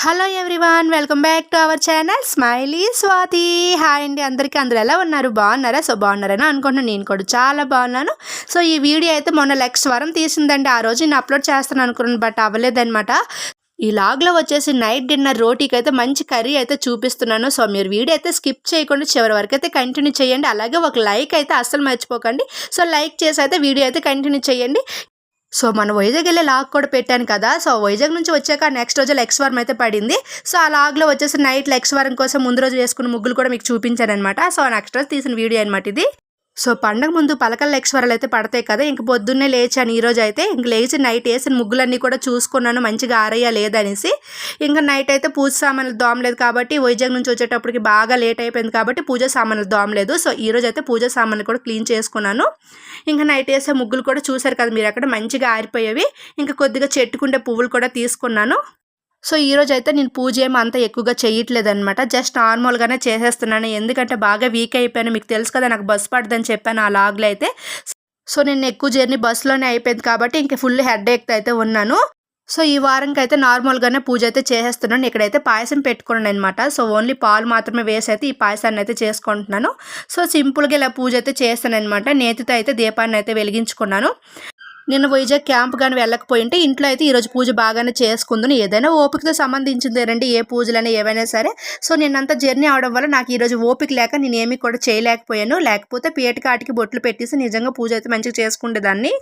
Hello everyone, welcome back to our channel smiley Swathi. Hi అండి అందరికీ. అందరూ ఎలా ఉన్నారు? బాగున్నారా? సో బాగున్నారని అనుకుంటున్నాను. నేను కూడా చాలా బాగున్నాను. సో ఈ వీడియో అయితే మొన్న లెక్స్ వరం తీసిందండి. ఆ రోజు నేను అప్లోడ్ చేస్తాను అనుకున్నాను, బట్ అవ్వలేదన్నమాట. ఈ లాగ్లో వచ్చేసి నైట్ డిన్నర్ రోటీకి అయితే మంచి కర్రీ అయితే చూపిస్తున్నాను. సో మీరు వీడియో అయితే స్కిప్ చేయకుండా చివరి వరకు అయితే కంటిన్యూ చేయండి. అలాగే ఒక లైక్ అయితే అస్సలు మర్చిపోకండి. సో లైక్ చేసి అయితే వీడియో అయితే కంటిన్యూ చేయండి. సో మన వైజాగ్ వెళ్ళే లాగ్ కూడా పెట్టాను కదా. సో వైజాగ్ నుంచి వచ్చాక నెక్స్ట్ రోజు లెక్స్ వారం అయితే పడింది. సో ఆ లాగ్లో వచ్చేసి నైట్ లెక్స్ వారం కోసం ముందు రోజు వేసుకున్న ముగ్గులు కూడా మీకు చూపించాను అనమాట. సో నెక్స్ట్ రోజు తీసిన వీడియో అనమాట ఇది. సో పండగ ముందు పలకల లెక్స్ వరలు అయితే పడతాయి కదా. ఇంక పొద్దున్నే లేచాను ఈరోజు అయితే. ఇంక లేచి నైట్ వేసిన ముగ్గులన్నీ కూడా చూసుకున్నాను మంచిగా ఆరయ్యా లేదనేసి. ఇంకా నైట్ అయితే పూజ సామాన్లు దోమలేదు కాబట్టి వైజాగ్ నుంచి వచ్చేటప్పటికి బాగా లేట్ అయిపోయింది కాబట్టి పూజ సామాన్లు దోమలేదు. సో ఈరోజు అయితే పూజ సామాన్లు కూడా క్లీన్ చేసుకున్నాను. ఇంకా నైట్ వేసే ముగ్గులు కూడా చూసారు కదా మీరు, అక్కడ మంచిగా ఆరిపోయేవి. ఇంకా కొద్దిగా చెట్టుకుండే పువ్వులు కూడా తీసుకున్నాను. సో ఈరోజు అయితే నేను పూజ ఏమో అంత ఎక్కువగా చేయట్లేదు అనమాట. జస్ట్ నార్మల్గానే చేసేస్తున్నాను. ఎందుకంటే బాగా వీక్ అయిపోయాను. మీకు తెలుసు కదా, నాకు బస్సు పడదని చెప్పాను ఆ లాగ్లో అయితే. సో నేను ఎక్కువ జర్నీ బస్సులోనే అయిపోయింది కాబట్టి ఇంక ఫుల్ హెడేక్ అయితే ఉన్నాను. సో ఈ వారంకి అయితే నార్మల్గానే పూజ అయితే చేసేస్తున్నాను. ఇక్కడైతే పాయసం పెట్టుకున్నాను అనమాట. సో ఓన్లీ పాలు మాత్రమే వేసి అయితే ఈ పాయసాన్ని అయితే చేసుకుంటున్నాను. సో సింపుల్గా ఇలా పూజ అయితే చేస్తాను అనమాట. నేతితో అయితే దీపాన్ని అయితే వెలిగించుకున్నాను. నేను వైజాగ్ క్యాంప్ కానీ వెళ్ళకపోయింటే ఇంట్లో అయితే ఈరోజు పూజ బాగానే చేసుకుందును. ఏదైనా ఓపికతో సంబంధించిందేనండి, ఏ పూజలైనా ఏవైనా సరే. సో నేనంతా జర్నీ అవడం వల్ల నాకు ఈరోజు ఓపిక లేక నేను ఏమీ కూడా చేయలేకపోయాను. లేకపోతే పీటకాటికి బొట్లు పెట్టేసి నిజంగా పూజ అయితే మంచిగా చేసుకుండేదాన్ని.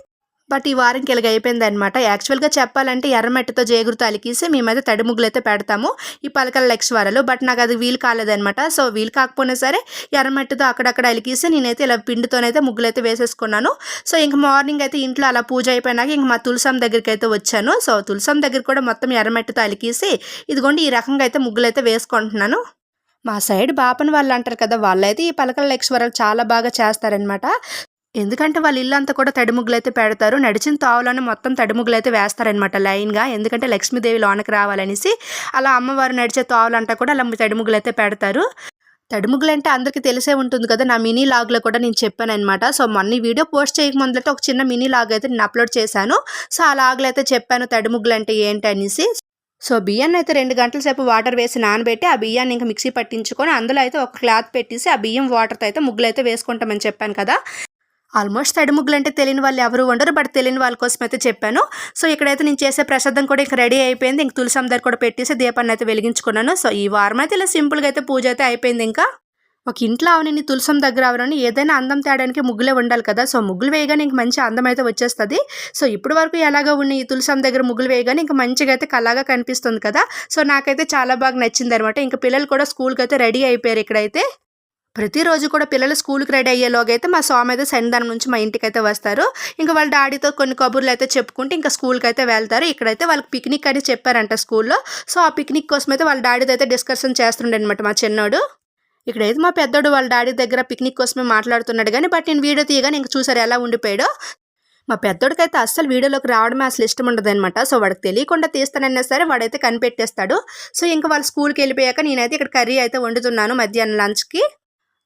బట్ ఈ వారంకి ఇలాగ అయిపోయింది అనమాట. యాక్చువల్గా చెప్పాలంటే ఎర్రమట్టితో జేగురుతో అలికేసి మేమైతే తడి ముగ్గులు అయితే పెడతాము ఈ పలకల లెక్స్ వారాలు. బట్ నాకు అది వీలు కాలేదనమాట. సో వీలు కాకపోయినా సరే ఎర్రమట్టితో అక్కడక్కడ అలికేసి నేనైతే ఇలా పిండితోనైతే ముగ్గులు అయితే వేసేసుకున్నాను. సో ఇంక మార్నింగ్ అయితే ఇంట్లో అలా పూజ అయిపోయినాక ఇంక మా తులసమ్మ దగ్గరికి అయితే వచ్చాను. సో తులసమ్మ దగ్గర కూడా మొత్తం ఎర్రమట్టితో అలికేసి ఇదిగోండి ఈ రకంగా అయితే ముగ్గులు అయితే వేసుకుంటున్నాను. మా సైడ్ బాపన వాళ్ళు అంటారు కదా, వాళ్ళైతే ఈ పలకల లెక్స్ వారాలు చాలా బాగా చేస్తారనమాట. ఎందుకంటే వాళ్ళ ఇల్లు అంతా కూడా తడి ముగ్గులు అయితే పెడతారు. నడిచిన తావులోనే మొత్తం తడి ముగ్గులు అయితే వేస్తారనమాట లైన్గా. ఎందుకంటే లక్ష్మీదేవి లోనకి రావాలనేసి అలా అమ్మవారు నడిచే తావులంతా కూడా అలా తడి ముగ్గులు అయితే పెడతారు. తడి ముగ్గులు అంటే అందరికీ తెలిసే ఉంటుంది కదా. నా మినీ లాగ్లో కూడా నేను చెప్పాను అనమాట. సో మొన్న ఈ వీడియో పోస్ట్ చేయకముందైతే ఒక చిన్న మినీ లాగ్ అయితే నేను అప్లోడ్ చేశాను. సో ఆ లాగ్లో అయితే చెప్పాను తడి ముగ్గులు అంటే ఏంటి అనేసి. సో బియ్యాన్ని అయితే 2 గంటల సేపు వాటర్ వేసి నానబెట్టి ఆ బియ్యాన్ని ఇంకా మిక్సీ పట్టించుకొని అందులో అయితే ఒక క్లాత్ పెట్టేసి ఆ బియ్యం వాటర్తో అయితే ముగ్గులు అయితే వేసుకుంటామని చెప్పాను కదా. ఆల్మోస్ట్ తడి ముగ్గులు అంటే తెలియని వాళ్ళు ఎవరు ఉండరు, బట్ తెలియని వాళ్ళ కోసం అయితే చెప్పాను. సో ఇక్కడైతే నేను చేసే ప్రసాదం కూడా ఇంకా రెడీ అయిపోయింది. ఇంక తులసమ్మ దగ్గర కూడా పెట్టేసి దీపాన్ని అయితే వెలిగించుకున్నాను. సో ఈ వారం అయితే ఇలా సింపుల్గా అయితే పూజ అయితే అయిపోయింది. ఇంకా ఒక ఇంట్లో అవన్నీ తులసమ్మ దగ్గర అవన్నీ ఏదైనా అందం తేడానికి ముగ్గులే ఉండాలి కదా. సో ముగ్గులు వేయగానే ఇంక మంచి అందం అయితే వచ్చేస్తుంది. సో ఇప్పటి వరకు ఎలాగా ఉన్న ఈ తులసమ్మ దగ్గర ముగ్గులు వేయగానే ఇంకా మంచిగా అయితే కళగా కనిపిస్తుంది కదా. సో నాకైతే చాలా బాగా నచ్చింది అనమాట. ఇంకా పిల్లలు కూడా స్కూల్కి అయితే రెడీ అయిపోయారు. ఇక్కడైతే ప్రతిరోజు కూడా పిల్లలు స్కూల్కి రెడీ అయ్యేలోగా అయితే మా స్వామి అయితే సన్నిధానం నుంచి మా ఇంటికి అయితే వస్తారు. ఇంకా వాళ్ళ డాడీతో కొన్ని కబుర్లు అయితే చెప్పుకుంటే ఇంకా స్కూల్కి అయితే వెళ్తారు. ఇక్కడైతే వాళ్ళకి పిక్నిక్ అని చెప్పారంట స్కూల్లో. సో ఆ పిక్నిక్ కోసం అయితే వాళ్ళ డాడీతో అయితే డిస్కషన్ చేస్తుండే అనమాట మా చిన్నోడు. ఇక్కడైతే మా పెద్దోడు వాళ్ళ డాడీ దగ్గర పిక్నిక్ కోసమే మాట్లాడుతున్నాడు కానీ, బట్ నేను వీడియో తీయగానే ఇంక చూసారు ఎలా ఉండిపోయాడో. మా పెద్దోడికైతే అస్సలు వీడియోలోకి రావడమే అసలు ఇష్టం ఉండదు అనమాట. సో వాడికి తెలియకుండా తీస్తానన్నా సరే వాడైతే కనిపెట్టేస్తాడు. సో ఇంకా వాళ్ళ స్కూల్కి వెళ్ళిపోయాక నేనైతే ఇక్కడ కర్రీ అయితే వండుతున్నాను మధ్యాహ్నం లంచ్కి.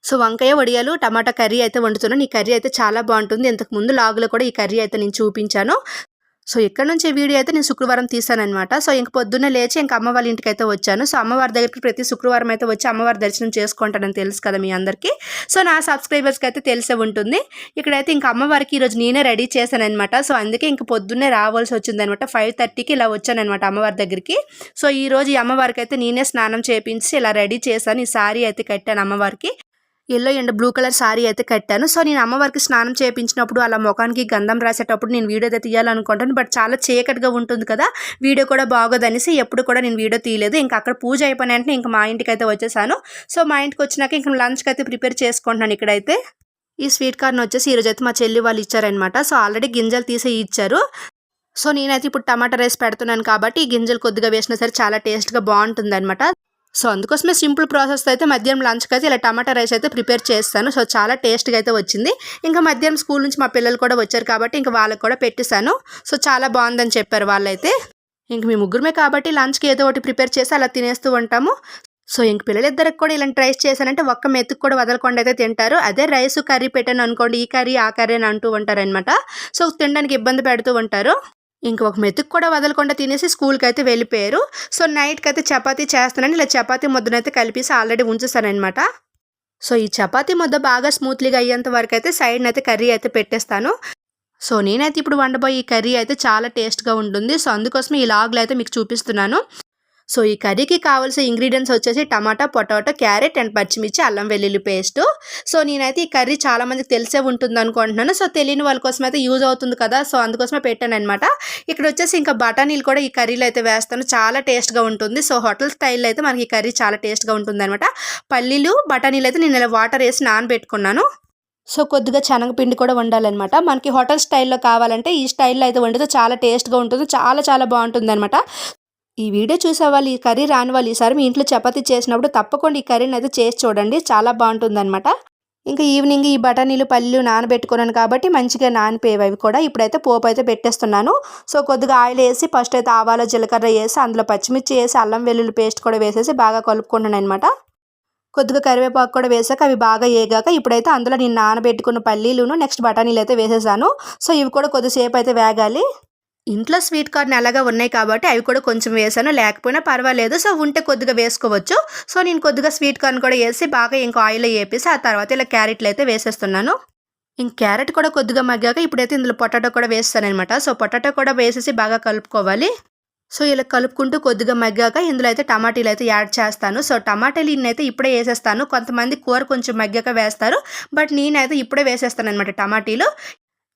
సో వంకాయ వడియాలు టమాటా కర్రీ అయితే వండుతున్నాను. ఈ కర్రీ అయితే చాలా బాగుంటుంది. ఇంతకు ముందు లాగులో కూడా ఈ కర్రీ అయితే నేను చూపించాను. సో ఇక్కడ నుంచి వీడియో అయితే నేను శుక్రవారం తీసానమాట. సో ఇంక పొద్దున్నే లేచి ఇంక అమ్మ వాళ్ళ ఇంటికి అయితే వచ్చాను. సో అమ్మవారి దగ్గరికి ప్రతి శుక్రవారం అయితే వచ్చి అమ్మవారి దర్శనం చేసుకుంటానని తెలుసు కదా మీ అందరికీ. సో నా సబ్స్క్రైబర్స్కి అయితే తెలిసే ఉంటుంది. ఇక్కడైతే ఇంక అమ్మవారికి ఈరోజు నేనే రెడీ చేశానమాట. సో అందుకే ఇంక పొద్దున్నే రావాల్సి వచ్చిందనమాట. 5:30కి ఇలా వచ్చానమాట అమ్మవారి దగ్గరికి. సో ఈరోజు ఈ అమ్మవారికి అయితే నేనే స్నానం చేయించి ఇలా రెడీ చేశాను. ఈ సారీ అయితే కట్టాను అమ్మవారికి. Yellow and blue colour sorry అయితే కట్టాను. సో నేను అమ్మవారికి స్నానం చేయించినప్పుడు అలా ముఖానికి గంధం రాసేటప్పుడు నేను వీడియో అయితే తీయాలనుకుంటాను. బట్ చాలా చీకటిగా ఉంటుంది కదా, వీడియో కూడా బాగోదనేసి ఎప్పుడు కూడా నేను వీడియో తీయలేదు. ఇంకా అక్కడ పూజ అయిపోయిన వెంటనే ఇంకా మా ఇంటికి అయితే వచ్చేసాను. సో మా ఇంటికి వచ్చినాక ఇంకా లంచ్కి అయితే ప్రిపేర్ చేసుకుంటున్నాను. ఇక్కడైతే ఈ స్వీట్ కార్న్ వచ్చేసి ఈరోజు అయితే మా చెల్లి వాళ్ళు ఇచ్చారనమాట. సో ఆల్రెడీ గింజలు తీసి ఇచ్చారు. సో నేనైతే ఇప్పుడు టమాటా రైస్ పెడుతున్నాను కాబట్టి ఈ గింజలు కొద్దిగా వేసినా సరే చాలా టేస్ట్గా బాగుంటుంది అనమాట. సో అందుకోసమే సింపుల్ ప్రాసెస్ అయితే మధ్యాహ్నం లంచ్కి అయితే ఇలా టమాటా రైస్ అయితే ప్రిపేర్ చేస్తాను. సో చాలా టేస్ట్గా అయితే వచ్చింది. ఇంకా మధ్యాహ్నం స్కూల్ నుంచి మా పిల్లలు కూడా వచ్చారు కాబట్టి ఇంకా వాళ్ళకి కూడా పెట్టేశాను. సో చాలా బాగుందని చెప్పారు వాళ్ళైతే. ఇంక మీ ముగ్గురమే కాబట్టి లంచ్కి ఏదో ఒకటి ప్రిపేర్ చేసి అలా తినేస్తూ ఉంటాము. సో ఇంక పిల్లలిద్దరికి కూడా ఇలాంటి రైస్ చేశానంటే ఒక్క మెతుకు కూడా వదలకుండా అయితే తింటారు. అదే రైస్ కర్రీ పెట్టాను అనుకోండి, ఈ కర్రీ ఆ కర్రీ అని అంటూ ఉంటారు అనమాట. సో తినడానికి ఇబ్బంది పెడుతూ ఉంటారు. ఇంకొక మెతుకు కూడా వదలకుండా తినేసి స్కూల్కి అయితే వెళ్ళిపోయారు. సో నైట్కి అయితే చపాతీ చేస్తున్నాను. ఇలా చపాతీ ముద్దనైతే కలిపేసి ఆల్రెడీ ఉంచేసానమాట. సో ఈ చపాతీ ముద్ద బాగా స్మూత్లీగా అయ్యేంత వరకు అయితే సైడ్న అయితే కర్రీ అయితే పెట్టేస్తాను. సో నేనైతే ఇప్పుడు వండబోయే ఈ కర్రీ అయితే చాలా టేస్ట్గా ఉంటుంది. సో అందుకోసమే ఈ లాగ్లో అయితే మీకు చూపిస్తున్నాను. సో ఈ కర్రీకి కావాల్సిన ఇంగ్రీడియంట్స్ వచ్చేసి టమాటా, పొటాటో, క్యారెట్ అండ్ పచ్చిమిర్చి, అల్లం వెల్లుల్లి పేస్ట్. సో నేనైతే ఈ కర్రీ చాలా మందికి తెలిసే ఉంటుంది అనుకుంటున్నాను. సో తెలియని వాళ్ళ కోసం అయితే యూజ్ అవుతుంది కదా, సో అందుకోసమే పెట్టాను అనమాట. ఇక్కడ వచ్చేసి ఇంకా బఠానీలు కూడా ఈ కర్రీలో అయితే వేస్తాను. చాలా టేస్ట్గా ఉంటుంది. సో హోటల్ స్టైల్లో అయితే మనకి ఈ కర్రీ చాలా టేస్ట్గా ఉంటుంది అనమాట. పల్లీలు, బఠానీలు అయితే నేను ఇలా వాటర్ వేసి నానబెట్టుకున్నాను. సో కొద్దిగా శనగపిండి కూడా వండాలన్నమాట. మనకి హోటల్ స్టైల్లో కావాలంటే ఈ స్టైల్లో అయితే వండితే చాలా టేస్ట్గా ఉంటుంది. చాలా చాలా బాగుంటుంది అనమాట. ఈ వీడియో చూసే వాళ్ళు, ఈ కర్రీ రాని వాళ్ళు ఈసారి మీ ఇంట్లో చపాతీ చేసినప్పుడు తప్పకుండా ఈ కర్రీని అయితే చేసి చూడండి. చాలా బాగుంటుంది అనమాట. ఇంకా ఈవినింగ్ ఈ బఠానీలు, పల్లీలు నానబెట్టుకున్నాను కాబట్టి మంచిగా నానిపోయేవి అవి కూడా. ఇప్పుడైతే పోపు అయితే పెట్టేస్తున్నాను. సో కొద్దిగా ఆయిల్ వేసి ఫస్ట్ అయితే ఆవాలు, జీలకర్ర వేసి అందులో పచ్చిమిర్చి వేసి అల్లం వెల్లుల్లి పేస్ట్ కూడా వేసేసి బాగా కలుపుకుంటున్నాను అనమాట. కొద్దిగా కరివేపాకు కూడా వేసాక అవి బాగా ఏగాక ఇప్పుడైతే అందులో నేను నానబెట్టుకున్న పల్లీలును నెక్స్ట్ బఠానీలు అయితే వేసేసాను. సో ఇవి కూడా కొద్దిసేపు అయితే వేగాలి. ఇంట్లో స్వీట్ కార్న్ అలాగా ఉన్నాయి కాబట్టి అవి కూడా కొంచెం వేసాను, లేకపోయినా పర్వాలేదు. సో ఉంటే కొద్దిగా వేసుకోవచ్చు. సో నేను కొద్దిగా స్వీట్ కార్న్ కూడా వేసి బాగా ఇంకా ఆయిల్లో వేపేసి ఆ తర్వాత ఇలా క్యారెట్లు అయితే వేసేస్తున్నాను. ఇంక క్యారెట్ కూడా కొద్దిగా మగ్గాక ఇప్పుడైతే ఇందులో పొటాటో కూడా వేస్తాను అనమాట. సో పొటాటో కూడా వేసేసి బాగా కలుపుకోవాలి. సో ఇలా కలుపుకుంటూ కొద్దిగా మగ్గాక ఇందులో అయితే టమాటీలు అయితే యాడ్ చేస్తాను. సో టమాటాలు ఇన్నైతే ఇప్పుడే వేసేస్తాను. కొంతమంది కూర కొంచెం మగ్గాక వేస్తారు, బట్ నేనైతే ఇప్పుడే వేసేస్తాను అనమాట టమాటీలు.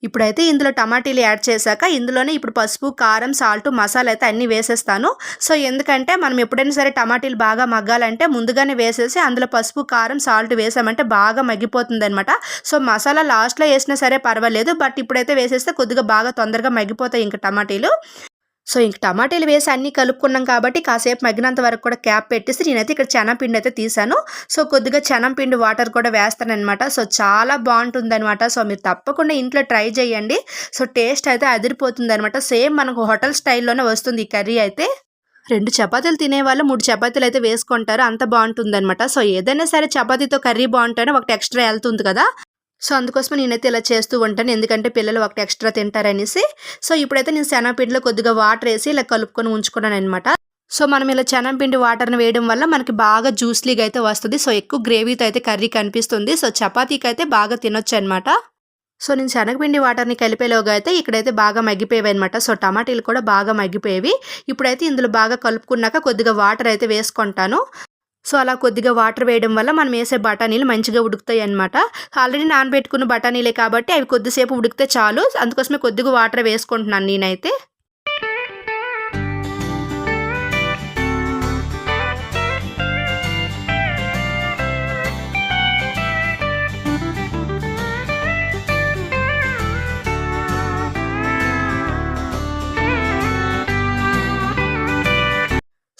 ఇప్పుడైతే ఇందులో టమాటీలు యాడ్ చేశాక ఇందులోనే ఇప్పుడు పసుపు, కారం, సాల్ట్, మసాలా అయితే అన్నీ వేసేస్తాను. సో ఎందుకంటే మనం ఎప్పుడైనా సరే టమాటీలు బాగా మగ్గాలంటే ముందుగానే వేసేసి అందులో పసుపు, కారం, సాల్ట్ వేసామంటే బాగా మగ్గిపోతుంది అనమాట. సో మసాలా లాస్ట్లో వేసినా సరే పర్వాలేదు, బట్ ఇప్పుడైతే వేసేస్తే కొద్దిగా బాగా తొందరగా మగ్గిపోతాయి ఇంకా టమాటీలు. సో ఇంక టమాటాలు వేసి అన్నీ కలుపుకున్నాం కాబట్టి కాసేపు మగ్గినంత వరకు కూడా క్యాప్ పెట్టేసి నేనైతే ఇక్కడ శనగపిండి అయితే తీసాను. సో కొద్దిగా శనగపిండి వాటర్ కూడా వేస్తానమాట. సో చాలా బాగుంటుంది అనమాట. సో మీరు తప్పకుండా ఇంట్లో ట్రై చేయండి. సో టేస్ట్ అయితే అదిరిపోతుంది అనమాట. సేమ్ మనకు హోటల్ స్టైల్లోనే వస్తుంది ఈ కర్రీ అయితే. 2 చపాతీలు తినేవాళ్ళు 3 చపాతీలు అయితే వేసుకుంటారు, అంత బాగుంటుంది అనమాట. సో ఏదైనా సరే చపాతీతో కర్రీ బాగుంటేనే ఒకటి ఎక్స్ట్రా వెళ్తుంది కదా. సో అందుకోసమే నేనైతే ఇలా చేస్తూ ఉంటాను, ఎందుకంటే పిల్లలు ఒకటి ఎక్స్ట్రా తింటారనేసి. సో ఇప్పుడైతే నేను శనగపిండిలో కొద్దిగా వాటర్ వేసి ఇలా కలుపుకొని ఉంచుకున్నాను అనమాట. సో మనం ఇలా శనగపిండి వాటర్ని వేయడం వల్ల మనకి బాగా జ్యూస్లీగా అయితే వస్తుంది. సో ఎక్కువ గ్రేవీతో అయితే కర్రీ కనిపిస్తుంది. సో చపాతీకి అయితే బాగా తినొచ్చు అనమాట. సో నేను శనగపిండి వాటర్ని కలిపేలోగా అయితే ఇక్కడైతే బాగా మగ్గిపోయేవి అనమాట. సో టమాటీలు కూడా బాగా మగ్గిపోయేవి. ఇప్పుడైతే ఇందులో బాగా కలుపుకున్నాక కొద్దిగా వాటర్ అయితే వేసుకుంటాను. సో అలా కొద్దిగా వాటర్ వేయడం వల్ల మనం వేసే బఠానీలు మంచిగా ఉడుకుతాయి అనమాట. ఆల్రెడీ నానబెట్టుకున్న బఠానీలే కాబట్టి అవి కొద్దిసేపు ఉడికితే చాలు, అందుకోసమే కొద్దిగా వాటర్ వేసుకుంటున్నాను నేనైతే.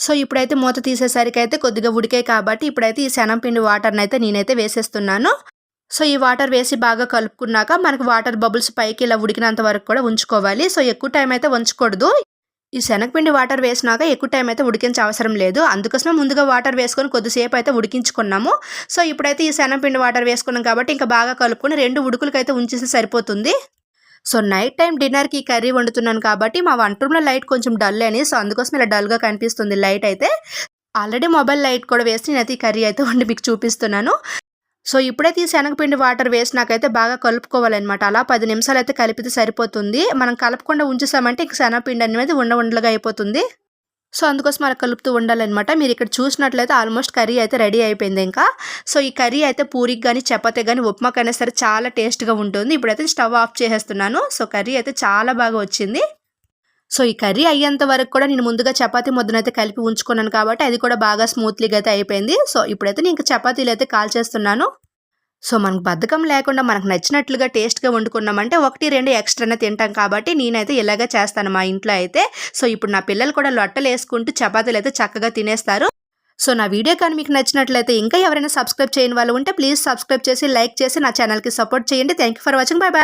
సో ఇప్పుడైతే మూత తీసేసరికి అయితే కొద్దిగా ఉడికాయి కాబట్టి ఇప్పుడైతే ఈ శనగపిండి వాటర్ని అయితే నేనైతే వేసేస్తున్నాను. సో ఈ వాటర్ వేసి బాగా కలుపుకున్నాక మనకు వాటర్ బబుల్స్ పైకి ఇలా ఉడికినంత వరకు కూడా ఉంచుకోవాలి. సో ఎక్కువ టైం అయితే ఉంచకూడదు. ఈ శనగపిండి వాటర్ వేసినాక ఎక్కువ టైం అయితే ఉడికించే అవసరం లేదు, అందుకోసమే ముందుగా వాటర్ వేసుకొని కొద్దిసేపు అయితే ఉడికించుకున్నాము. సో ఇప్పుడైతే ఈ శనగపిండి వాటర్ వేసుకున్నాం కాబట్టి ఇంకా బాగా కలుపుకొని 2 ఉడుకులకైతే ఉంచేసి సరిపోతుంది. సో నైట్ టైం డిన్నర్కి ఈ కర్రీ వండుతున్నాను కాబట్టి మా వంట రూమ్లో లైట్ కొంచెం డల్ అని, సో అందుకోసం ఇలా డల్గా కనిపిస్తుంది లైట్ అయితే. ఆల్రెడీ మొబైల్ లైట్ కూడా వేసి నేనైతే ఈ కర్రీ అయితే వండి మీకు చూపిస్తున్నాను. సో ఇప్పుడైతే ఈ శనగపిండి వాటర్ వేసినాకైతే బాగా కలుపుకోవాలన్నమాట. అలా 10 నిమిషాలు అయితే కలిపితే సరిపోతుంది. మనం కలపకుండా ఉంచేసామంటే ఇంక శనగపిండి అనేది ఉండలుగా అయిపోతుంది. సో అందుకోసం అలా కలుపుతూ ఉండాలన్నమాట. మీరు ఇక్కడ చూసినట్లయితే ఆల్మోస్ట్ కర్రీ అయితే రెడీ అయిపోయింది ఇంకా. సో ఈ కర్రీ అయితే పూరికి కానీ, చపాతీ కానీ, ఉప్మాకైనా సరే చాలా టేస్ట్గా ఉంటుంది. ఇప్పుడైతే స్టవ్ ఆఫ్ చేసేస్తున్నాను. సో కర్రీ అయితే చాలా బాగా వచ్చింది. సో ఈ కర్రీ అయ్యేంత వరకు కూడా నేను ముందుగా చపాతీ ముద్దనైతే కలిపి ఉంచుకున్నాను కాబట్టి అది కూడా బాగా స్మూత్లీగా అయితే అయిపోయింది. సో ఇప్పుడైతే నేను చపాతీలు అయితే కాల్చేస్తున్నాను. సో మనకు బద్ధకం లేకుండా మనకు నచ్చినట్లుగా టేస్ట్గా వండుకున్నామంటే 1-2 ఎక్స్ట్రానే తింటాం కాబట్టి నేనైతే ఇలాగే చేస్తాను మా ఇంట్లో అయితే. సో ఇప్పుడు నా పిల్లలు కూడా లొట్టలు వేసుకుంటూ చపాతీలు అయితే చక్కగా తినేస్తారు. సో నా వీడియో కానీ మీకు నచ్చినట్లయితే ఇంకా ఎవరైనా సబ్స్క్రైబ్ చేయని వాళ్ళు ఉంటే ప్లీజ్ సబ్స్క్రైబ్ చేసి లైక్ చేసి నా ఛానల్కి సపోర్ట్ చేయండి. Thank you for watching. By by.